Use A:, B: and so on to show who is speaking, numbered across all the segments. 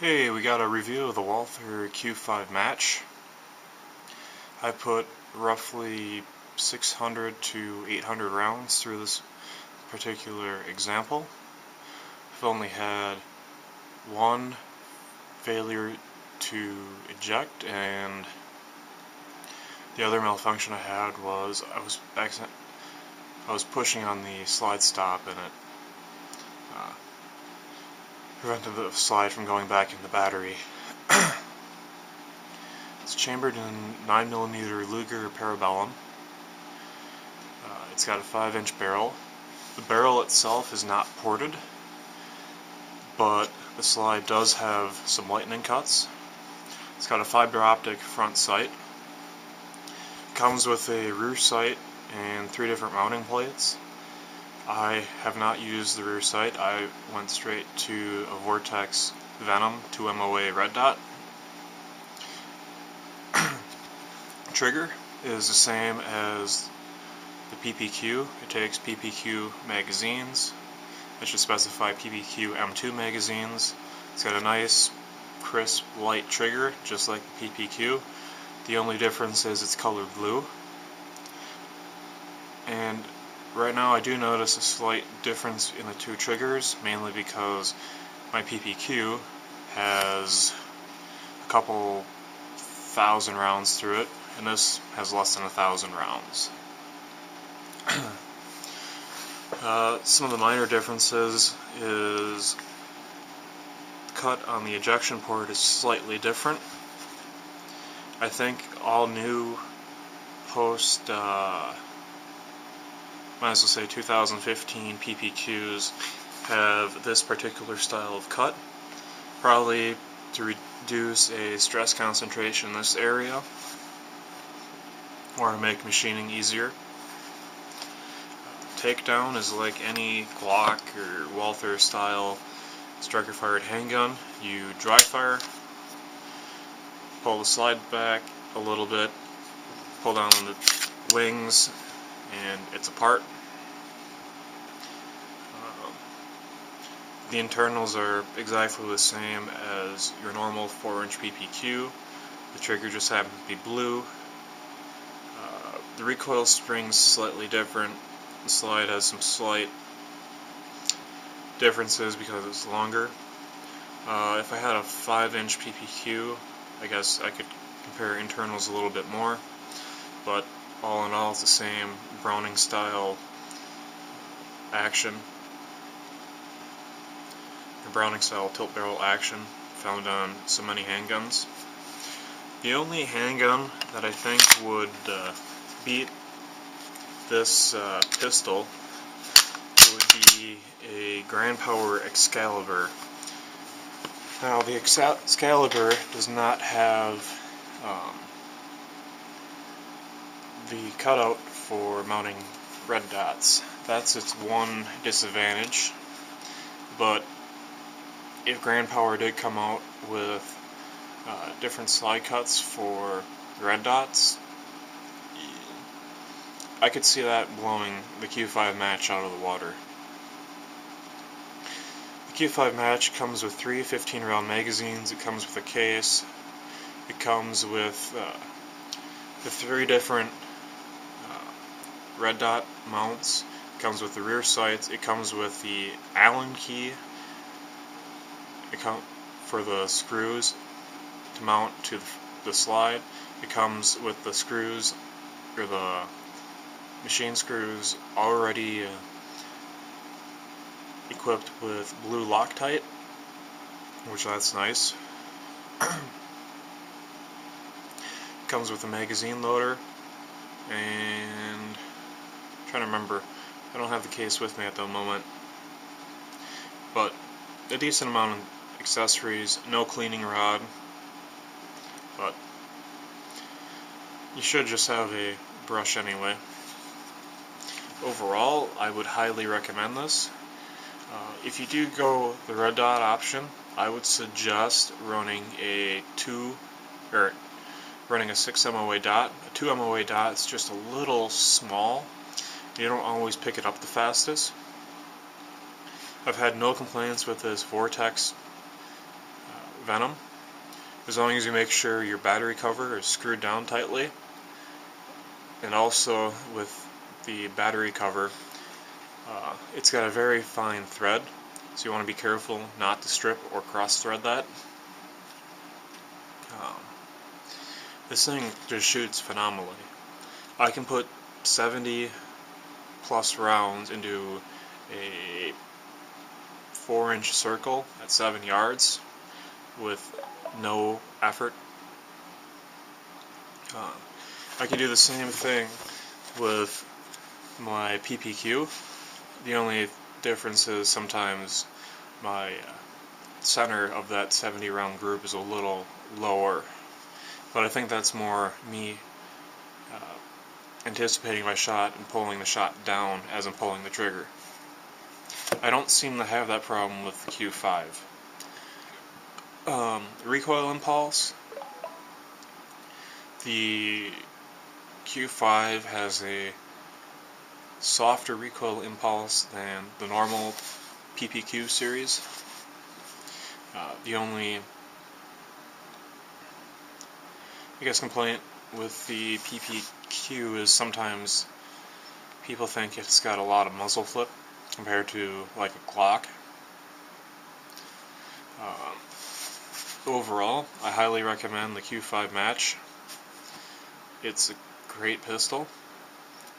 A: Hey, we got a review of the Walther Q5 Match. I put roughly 600 to 800 rounds through this particular example. I've only had one failure to eject, and the other malfunction I had was I was pushing on the slide stop, and it prevented the slide from going back in the battery. It's chambered in 9mm Luger Parabellum. It's got a 5-inch barrel. The barrel itself is not ported, but the slide does have some lightning cuts. It's got a fiber optic front sight. It comes with a rear sight and 3 different mounting plates. I have not used the rear sight. I went straight to a Vortex Venom 2 MOA red dot. Trigger is the same as the PPQ. It takes PPQ magazines. It should specify PPQ M2 magazines. It's got a nice, crisp, light trigger, just like the PPQ. The only difference is it's colored blue. And right now I do notice a slight difference in the two triggers, mainly because my PPQ has a couple thousand rounds through it, and this has less than 1,000 rounds. Some of the minor differences is the cut on the ejection port is slightly different. I think all new post might as well say 2015 PPQs have this particular style of cut, probably to reduce a stress concentration in this area or to make machining easier. Takedown is like any Glock or Walther style striker fired handgun. You dry fire, pull the slide back a little bit, pull down on the wings, and it's apart. The internals are exactly the same as your normal 4-inch PPQ. The trigger just happens to be blue. The recoil spring's slightly different. The slide has some slight differences because it's longer. If I had a 5-inch PPQ, I guess I could compare internals a little bit more, but all in all it's the same Browning style action. The Browning style tilt barrel action found on so many handguns. The only handgun that I think would beat this pistol would be a Grand Power Excalibur. Now the Excalibur does not have the cutout for mounting red dots. That's its one disadvantage, but if Grand Power did come out with different slide cuts for red dots, I could see that blowing the Q5 Match out of the water. The Q5 Match comes with 3 15-round magazines. It comes with a case. It comes with the 3 different red dot mounts. It comes with the rear sights. It comes with the Allen key for the screws to mount to the slide. It comes with the screws, or the machine screws, already equipped with blue Loctite, which that's nice. Comes with a magazine loader, and I'm trying to remember, I don't have the case with me at the moment, but a decent amount of accessories, no cleaning rod, but you should just have a brush anyway. Overall, I would highly recommend this. If you do go the red dot option, I would suggest running a 6 MOA dot. A 2 MOA dot is just a little small. You don't always pick it up the fastest. I've had no complaints with this Vortex venom, as long as you make sure your battery cover is screwed down tightly. And also with the battery cover, it's got a very fine thread, so you want to be careful not to strip or cross thread that. This thing just shoots phenomenally. I can put 70 plus rounds into a 4-inch circle at 7 yards with no effort. I can do the same thing with my PPQ. The only difference is sometimes my center of that 70 round group is a little lower, but I think that's more me anticipating my shot and pulling the shot down as I'm pulling the trigger. I don't seem to have that problem with the Q5. Recoil impulse. The Q5 has a softer recoil impulse than the normal PPQ series. The only, complaint with the PPQ is sometimes people think it's got a lot of muzzle flip compared to like a Glock. Overall, I highly recommend the Q5 Match. It's a great pistol,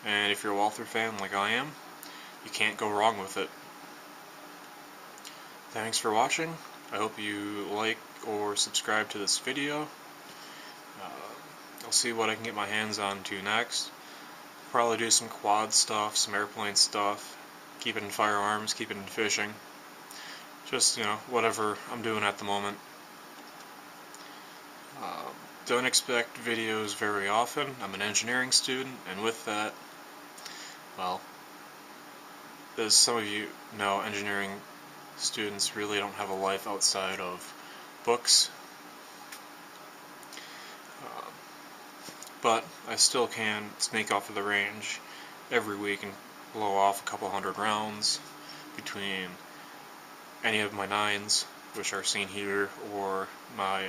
A: and if you're a Walther fan like I am, you can't go wrong with it. Thanks for watching. I hope you like or subscribe to this video. I'll see what I can get my hands on to next. Probably do some quad stuff, some airplane stuff, keep it in firearms, keep it in fishing. Just, whatever I'm doing at the moment. Don't expect videos very often. I'm an engineering student, and with that, well, as some of you know, engineering students really don't have a life outside of books. But I still can sneak off of the range every week and blow off a couple hundred rounds between any of my 9s, which are seen here, or my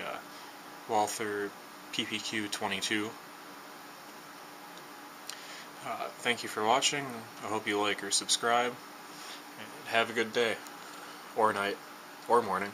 A: Walther PPQ 22. Thank you for watching. I hope you like or subscribe, and have a good day, or night, or morning.